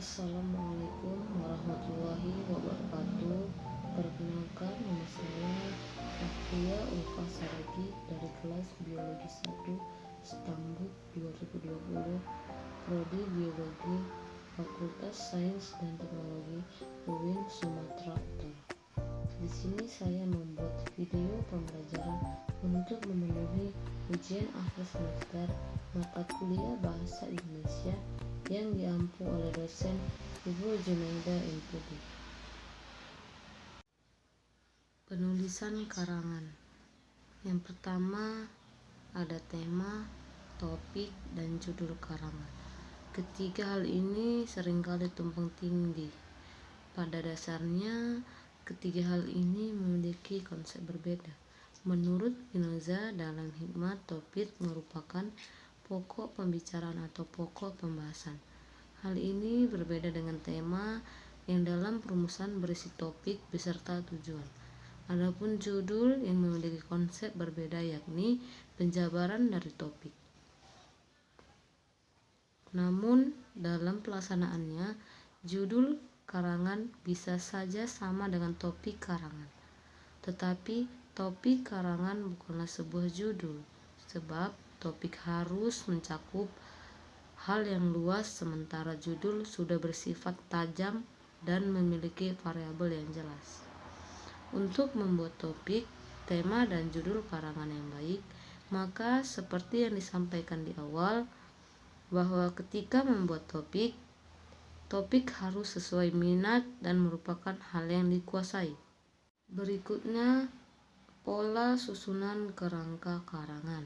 Assalamualaikum warahmatullahi wabarakatuh. Perkenalkan, nama saya Afia Ulfa Saragi dari kelas Biologi 1 Stambuk 2020, Prodi Biologi, Fakultas Sains dan Teknologi UIN Sumatera Utara. Di sini saya membuat video pembelajaran untuk memenuhi ujian akhir semester mata kuliah Bahasa Indonesia yang diampu oleh dosen Ibu Junaida MPD. Penulisan karangan. Yang pertama ada tema, topik, dan judul karangan. Ketiga hal ini seringkali tumpang tindih. Pada dasarnya, ketiga hal ini memiliki konsep berbeda. Menurut Spinoza, dalam hikmat topik merupakan pokok pembicaraan atau pokok pembahasan. Hal ini berbeda dengan tema yang dalam perumusan berisi topik beserta tujuan. Adapun judul yang memiliki konsep berbeda, yakni penjabaran dari topik. Namun dalam pelaksanaannya, judul karangan bisa saja sama dengan topik karangan. Tetapi topik karangan bukanlah sebuah judul, sebab topik harus mencakup hal yang luas, sementara judul sudah bersifat tajam dan memiliki variabel yang jelas. Untuk membuat topik, tema, dan judul karangan yang baik, maka seperti yang disampaikan di awal, bahwa ketika membuat topik harus sesuai minat dan merupakan hal yang dikuasai. Berikutnya, pola susunan kerangka karangan.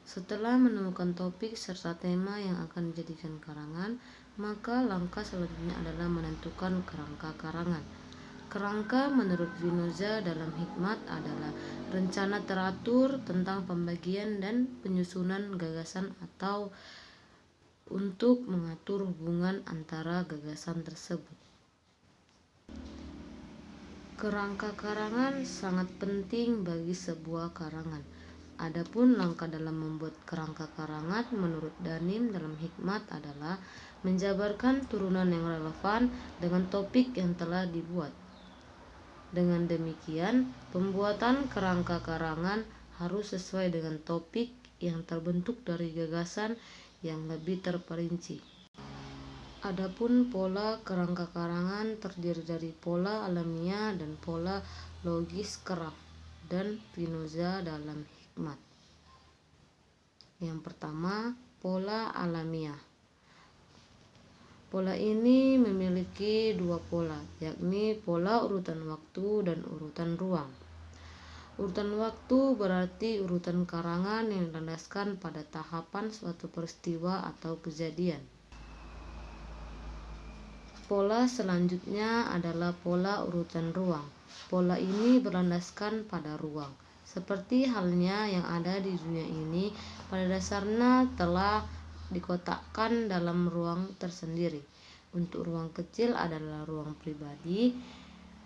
Setelah menemukan topik serta tema yang akan dijadikan karangan, maka langkah selanjutnya adalah menentukan kerangka karangan. Kerangka menurut Spinoza dalam hikmat adalah rencana teratur tentang pembagian dan penyusunan gagasan atau untuk mengatur hubungan antara gagasan tersebut. Kerangka karangan sangat penting bagi sebuah karangan. Adapun langkah dalam membuat kerangka karangan menurut Danim dalam hikmat adalah menjabarkan turunan yang relevan dengan topik yang telah dibuat. Dengan demikian, pembuatan kerangka karangan harus sesuai dengan topik yang terbentuk dari gagasan yang lebih terperinci. Adapun pola kerangka karangan terdiri dari pola alamiah dan pola logis Kraft dan Spinoza dalam hikmat. Yang pertama, pola alamiah. Pola ini memiliki dua pola, yakni pola urutan waktu dan urutan ruang. Urutan waktu berarti urutan karangan yang dilandaskan pada tahapan suatu peristiwa atau kejadian. Pola selanjutnya adalah pola urutan ruang. Pola ini berlandaskan pada ruang. Seperti halnya yang ada di dunia ini, pada dasarnya telah dikotakkan dalam ruang tersendiri. Untuk ruang kecil adalah ruang pribadi,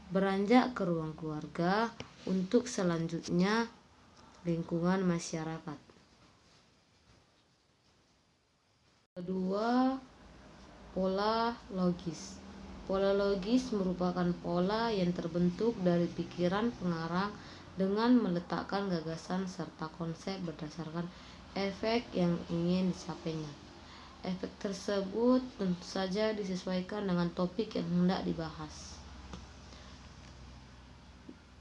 beranjak ke ruang keluarga, untuk selanjutnya lingkungan masyarakat. Kedua, pola logis. Pola logis merupakan pola yang terbentuk dari pikiran pengarang dengan meletakkan gagasan serta konsep berdasarkan efek yang ingin dicapainya. Efek tersebut tentu saja disesuaikan dengan topik yang hendak dibahas.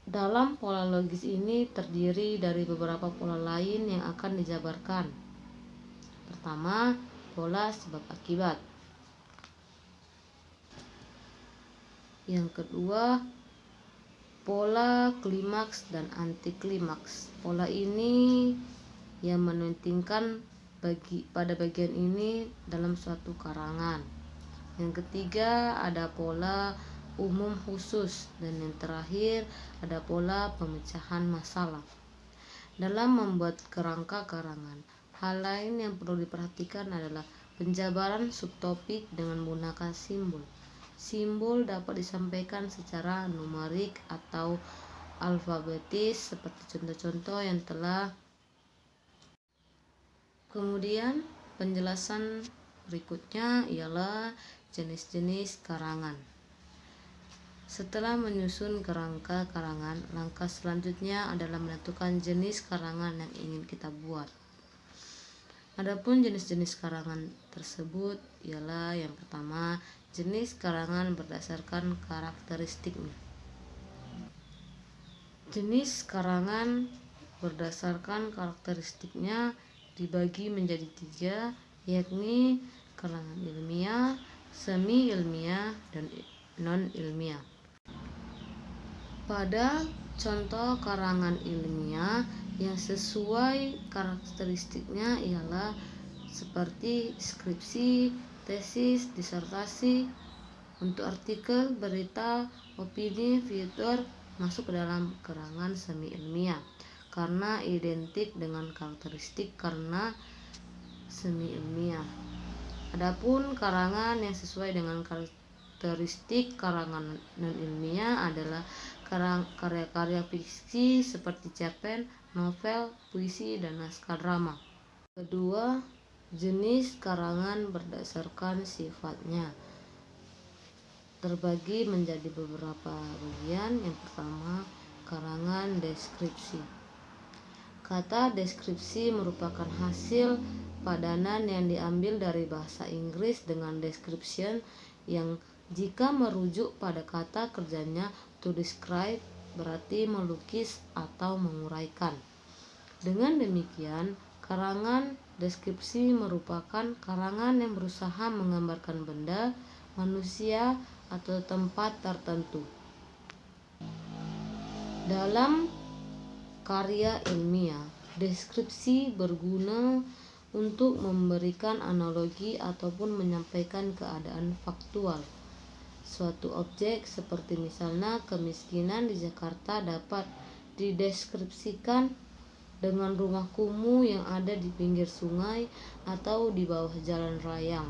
Dalam pola logis ini terdiri dari beberapa pola lain yang akan dijabarkan. Pertama, pola sebab akibat. Yang kedua, pola klimaks dan anti klimaks. Pola ini yang mementingkan pada bagian ini dalam suatu karangan. Yang ketiga, ada pola umum khusus, dan yang terakhir ada pola pemecahan masalah. Dalam membuat kerangka karangan, hal lain yang perlu diperhatikan adalah penjabaran subtopik dengan menggunakan simbol. Simbol dapat disampaikan secara numerik atau alfabetis seperti contoh-contoh yang telah. Kemudian penjelasan berikutnya ialah jenis-jenis karangan. Setelah menyusun kerangka karangan, langkah selanjutnya adalah menentukan jenis karangan yang ingin kita buat. Adapun jenis-jenis karangan tersebut ialah yang pertama, jenis karangan berdasarkan karakteristiknya. Jenis karangan berdasarkan karakteristiknya dibagi menjadi 3, yakni karangan ilmiah, semi ilmiah, dan non-ilmiah. Pada contoh karangan ilmiah yang sesuai karakteristiknya ialah seperti skripsi, tesis, disertasi. Untuk artikel, berita, opini, fitur masuk ke dalam karangan semi ilmiah karena identik dengan karakteristik karena semi ilmiah. Adapun karangan yang sesuai dengan karakteristik karangan non ilmiah adalah karya-karya fiksi seperti cerpen, novel, puisi, dan naskah drama. Kedua, jenis karangan berdasarkan sifatnya terbagi menjadi beberapa bagian. Yang pertama, karangan deskripsi. Kata deskripsi merupakan hasil padanan yang diambil dari bahasa Inggris dengan description, yang jika merujuk pada kata kerjanya to describe berarti melukis atau menguraikan. Dengan demikian, karangan deskripsi merupakan karangan yang berusaha menggambarkan benda, manusia, atau tempat tertentu. Dalam karya ilmiah, deskripsi berguna untuk memberikan analogi ataupun menyampaikan keadaan faktual. Suatu objek seperti misalnya kemiskinan di Jakarta dapat dideskripsikan dengan rumah kumuh yang ada di pinggir sungai atau di bawah jalan rayang.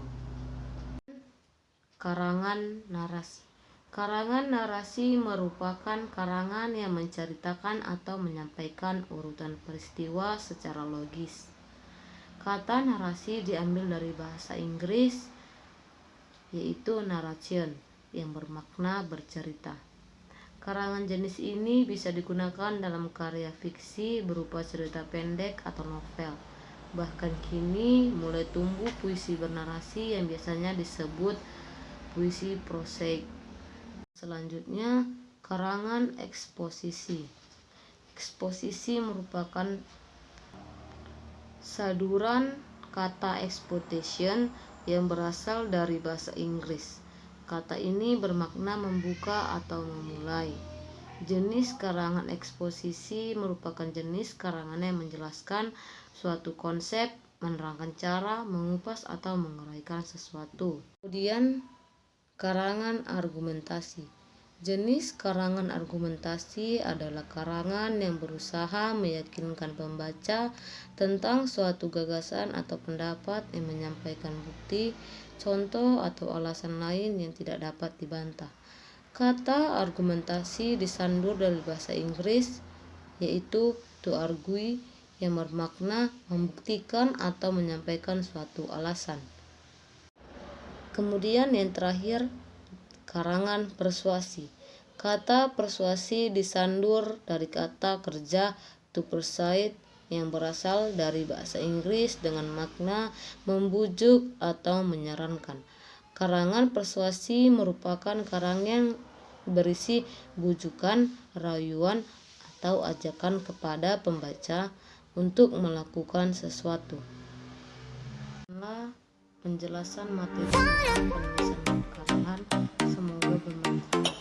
Karangan narasi. Karangan narasi merupakan karangan yang menceritakan atau menyampaikan urutan peristiwa secara logis. Kata narasi diambil dari bahasa Inggris, yaitu narration, yang bermakna bercerita. Karangan jenis ini bisa digunakan dalam karya fiksi berupa cerita pendek atau novel. Bahkan kini mulai tumbuh puisi bernarasi yang biasanya disebut puisi prosaik. Selanjutnya, karangan eksposisi. Eksposisi merupakan saduran kata exposition yang berasal dari bahasa Inggris. Kata ini bermakna membuka atau memulai. Jenis karangan eksposisi merupakan jenis karangan yang menjelaskan suatu konsep, menerangkan cara, mengupas atau menguraikan sesuatu. Kemudian, karangan argumentasi. Jenis karangan argumentasi adalah karangan yang berusaha meyakinkan pembaca tentang suatu gagasan atau pendapat yang menyampaikan bukti, contoh, atau alasan lain yang tidak dapat dibantah. Kata argumentasi disandur dari bahasa Inggris, yaitu to argue, yang bermakna membuktikan atau menyampaikan suatu alasan. Kemudian yang terakhir, karangan persuasi. Kata persuasi disandur dari kata kerja to persuade yang berasal dari bahasa Inggris dengan makna membujuk atau menyarankan. Karangan persuasi merupakan karangan yang berisi bujukan, rayuan, atau ajakan kepada pembaca untuk melakukan sesuatu. Penjelasan materi tentang penulisan karangan semoga bermanfaat.